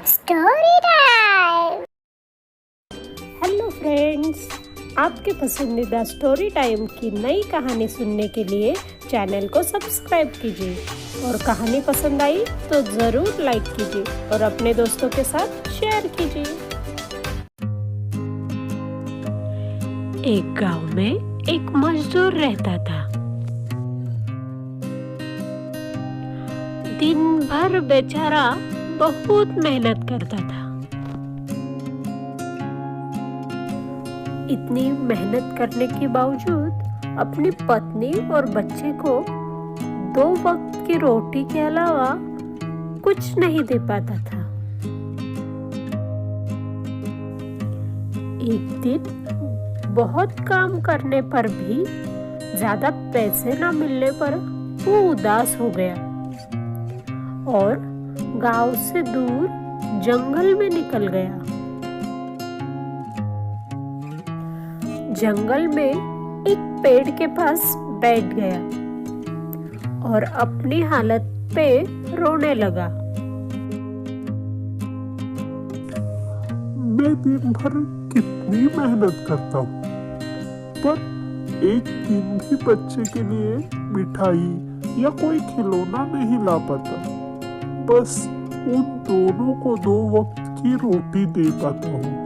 Story time. Hello friends, आपके पसंदीदा story time की नई कहानी सुनने के लिए चैनल को सब्सक्राइब कीजिए और कहानी पसंद आई तो ज़रूर लाइक कीजिए और अपने दोस्तों के साथ शेयर कीजिए। एक गांव में एक मजदूर रहता था। दिन भर बेचारा बहुत मेहनत करता था। इतनी मेहनत करने के बावजूद अपनी पत्नी और बच्चे को 2 वक्त की रोटी के अलावा कुछ नहीं दे पाता था। एक दिन बहुत काम करने पर भी ज्यादा पैसे न मिलने पर वो उदास हो गया और गांव से दूर जंगल में निकल गया। जंगल में एक पेड़ के पास बैठ गया और अपनी हालत पे रोने लगा। मैं दिन भर कितनी मेहनत करता हूँ, पर एक दिन भी बच्चे के लिए मिठाई या कोई खिलौना नहीं ला पाता। बस उन दोनों को 2 वक्त की रोटी दे पाता हूँ।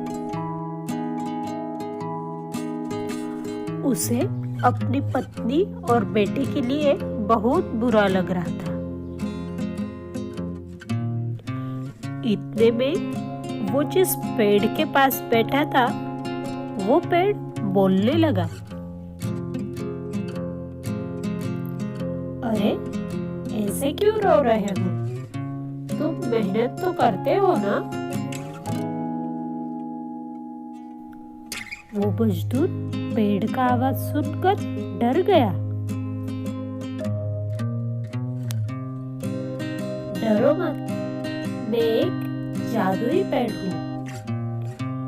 उसे अपनी पत्नी और बेटे के लिए बहुत बुरा लग रहा था। इतने में वो जिस पेड़ के पास बैठा था वो पेड़ बोलने लगा। अरे, ऐसे क्यों रो रहे हो? तुम मेहनत तो करते हो ना? वो मजदूर पेड़ का आवाज सुनकर डर गया। डरो मत, मैं एक जादुई पेड़ हूँ।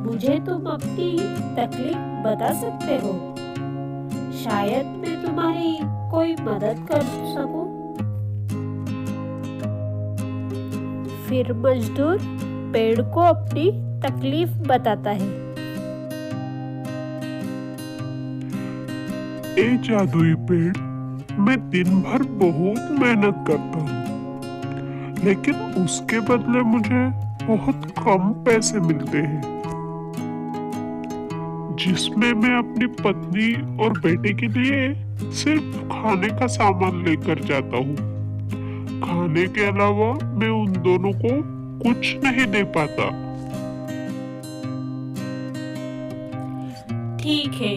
मुझे तुम अपनी तकलीफ बता सकते हो। शायद मैं तुम्हारी कोई मदद कर सकूं। फिर मजदूर पेड़ को अपनी तकलीफ बताता है। ए जादुई पेड़, मैं दिन भर बहुत मेहनत करता हूँ, लेकिन उसके बदले मुझे बहुत कम पैसे मिलते हैं, जिसमें मैं अपनी पत्नी और बेटे के लिए सिर्फ खाने का सामान लेकर जाता हूँ। खाने के अलावा मैं उन दोनों को कुछ नहीं दे पाता। ठीक है,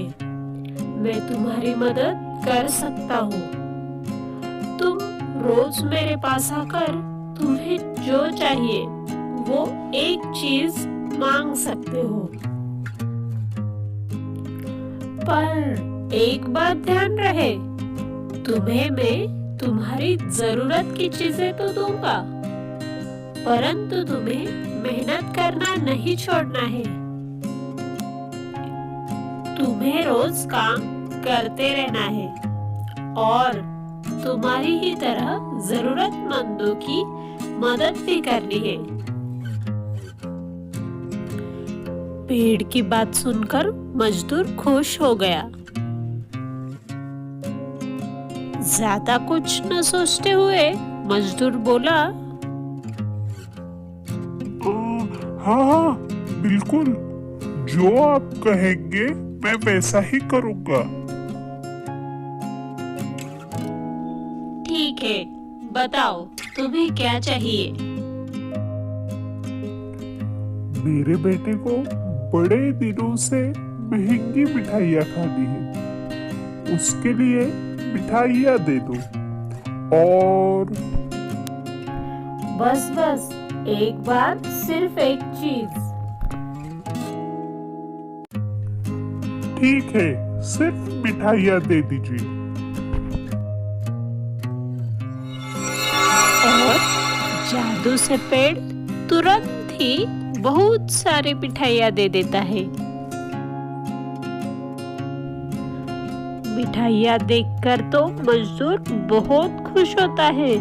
मैं तुम्हारी मदद कर सकता हूँ। तुम रोज मेरे पास आकर तुम्हें जो चाहिए वो एक चीज मांग सकते हो। पर एक बात ध्यान रहे, तुम्हें मैं तुम्हारी जरूरत की चीजें तो दूंगा, परंतु तुम्हें मेहनत करना नहीं छोड़ना है। तुम्हें रोज काम करते रहना है और तुम्हारी ही तरह जरूरतमंदों की मदद भी करनी है। पेड़ की बात सुनकर मजदूर खुश हो गया। ज्यादा कुछ न सोचते हुए मजदूर बोला, हाँ, बिल्कुल, जो आप कहेंगे मैं वैसा ही करूँगा। ठीक है, बताओ तुम्हें क्या चाहिए? मेरे बेटे को बड़े दिनों से महंगी मिठाइयाँ खानी है, उसके लिए मिठाइयाँ दे दो। और बस एक बार, सिर्फ एक चीज। ठीक है, सिर्फ मिठाइयाँ दे दीजिए। और जादू से पेड़ तुरंत ही बहुत सारी मिठाइयाँ दे देता है। मिठाइयाँ देखकर तो मजदूर बहुत खुश होता है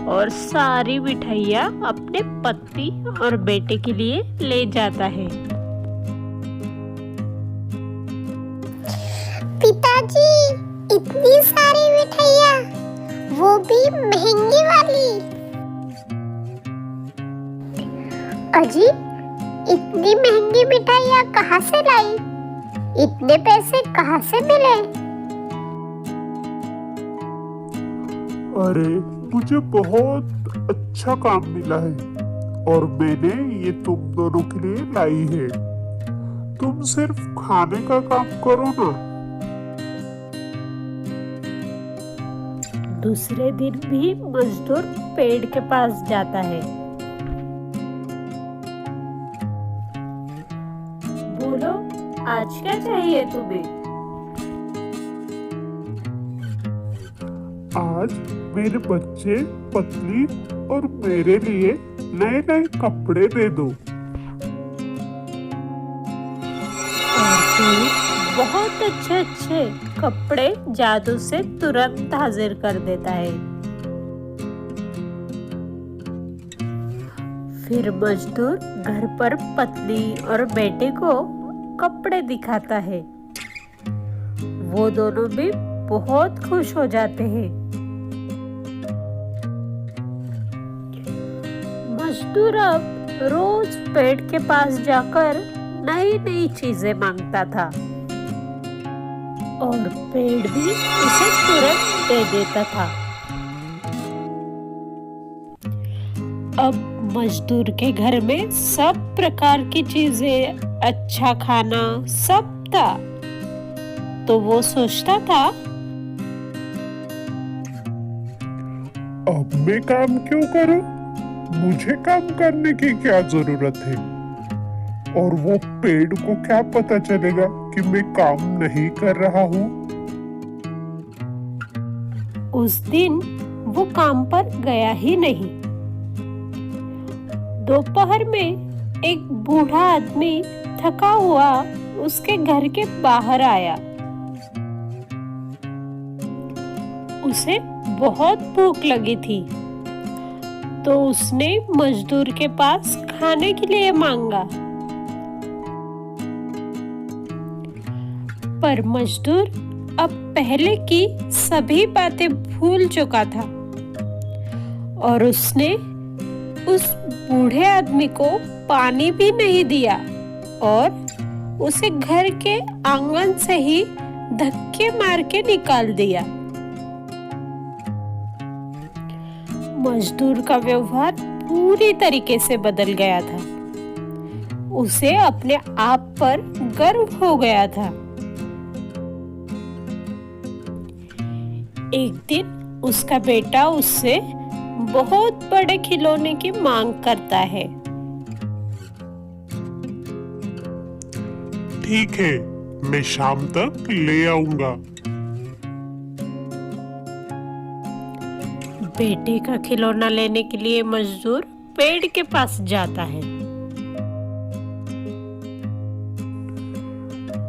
और सारी मिठाइयाँ अपने पति और बेटे के लिए ले जाता है। पिताजी, इतनी सारी मिठाइयाँ, वो भी महंगी वाली। अजी, इतनी महंगी मिठाइयाँ कहाँ से लाई? इतने पैसे कहाँ से मिले? अरे, मुझे बहुत अच्छा काम मिला है और मैंने ये तुम दोनों के लिए लाई है। तुम सिर्फ खाने का काम करो ना। दूसरे दिन भी मजदूर पेड़ के पास जाता है। बोलो, आज क्या चाहिए तुम्हें? आज मेरे बच्चे, पत्नी और मेरे लिए नए नए कपड़े दे दो। और फिर बहुत अच्छे अच्छे कपड़े जादू से तुरंत हाजिर कर देता है। फिर मजदूर घर पर पत्नी और बेटे को कपड़े दिखाता है। वो दोनों भी बहुत खुश हो जाते हैं। मजदूर अब रोज पेड़ के पास जाकर नई नई चीजें मांगता था और पेड़ भी उसे तुरंत दे देता था। अब मजदूर के घर में सब प्रकार की चीजें, अच्छा खाना सब था। तो वो सोचता था, अब मैं काम क्यों करूं? मुझे काम करने की क्या जरूरत है? और वो पेड़ को क्या पता चलेगा कि मैं काम नहीं कर रहा हूँ? उस दिन वो काम पर गया ही नहीं। दोपहर में एक बूढ़ा आदमी थका हुआ उसके घर के बाहर आया। उसे बहुत भूख लगी थी, तो उसने मजदूर के पास खाने के लिए मांगा। पर मजदूर अब पहले की सभी बातें भूल चुका था और उसने उस बूढ़े आदमी को पानी भी नहीं दिया और उसे घर के आंगन से ही धक्के मार के निकाल दिया। मजदूर का व्यवहार पूरी तरीके से बदल गया था। उसे अपने आप पर गर्व हो गया था। एक दिन उसका बेटा उससे बहुत बड़े खिलौने की मांग करता है। ठीक है, मैं शाम तक ले आऊंगा। बेटे का खिलौना लेने के लिए मजदूर पेड़ के पास जाता है।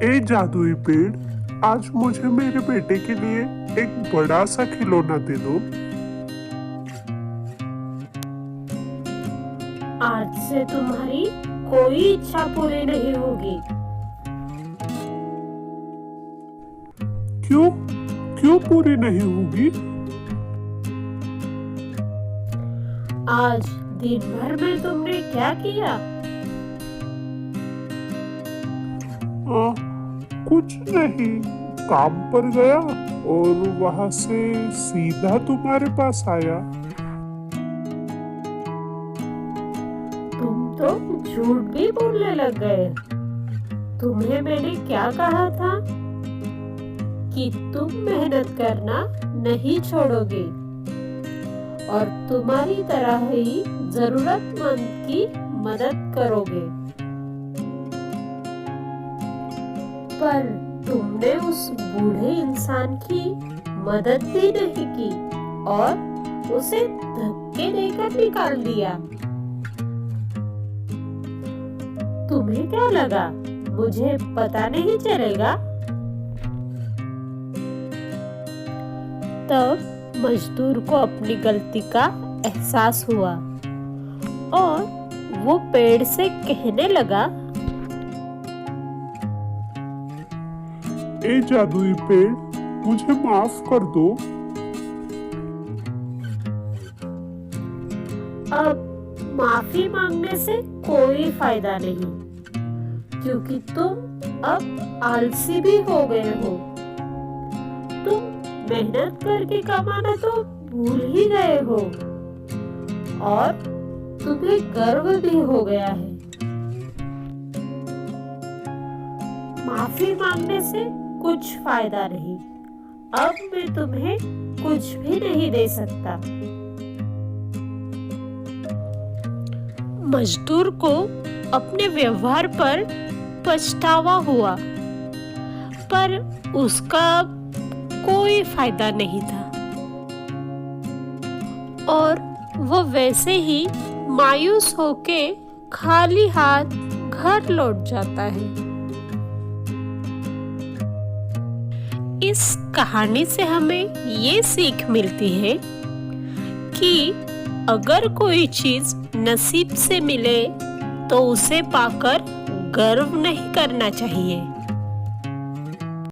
ए जादुई पेड़, आज मुझे मेरे बेटे के लिए एक बड़ा सा खिलौना दे दो। आज से तुम्हारी कोई इच्छा पूरी नहीं होगी। क्यों? क्यों पूरी नहीं होगी? आज दिन भर में तुमने क्या किया? कुछ नहीं, काम पर गया और वहां से सीधा तुम्हारे पास आया। तुम तो झूठ भी बोलने लग गए। तुम्हें मैंने क्या कहा था कि तुम मेहनत करना नहीं छोड़ोगे और तुम्हारी तरह ही जरूरतमंद की मदद करोगे। पर तुमने उस बूढ़े इंसान की मदद भी नहीं की और उसे धक्के देकर निकाल दिया। तुम्हें क्या लगा मुझे पता नहीं चलेगा? तब मजदूर को अपनी गलती का एहसास हुआ और वो पेड़ से कहने लगा, ए जादुई पेड़, मुझे माफ कर दो। अब माफी मांगने से कोई फायदा नहीं, क्योंकि तुम अब आलसी भी हो गए हो। तुम मेहनत करके कमाना तो भूल ही गए हो और तुम्हें गर्व भी हो गया है। माफी मांगने से कुछ फायदा नहीं। अब मैं तुम्हें कुछ भी नहीं दे सकता। मजदूर को अपने व्यवहार पर पछतावा हुआ, पर उसका कोई फायदा नहीं था और वो वैसे ही मायूस होके खाली हाथ घर लौट जाता है। इस कहानी से हमें ये सीख मिलती है कि अगर कोई चीज नसीब से मिले तो उसे पाकर गर्व नहीं करना चाहिए।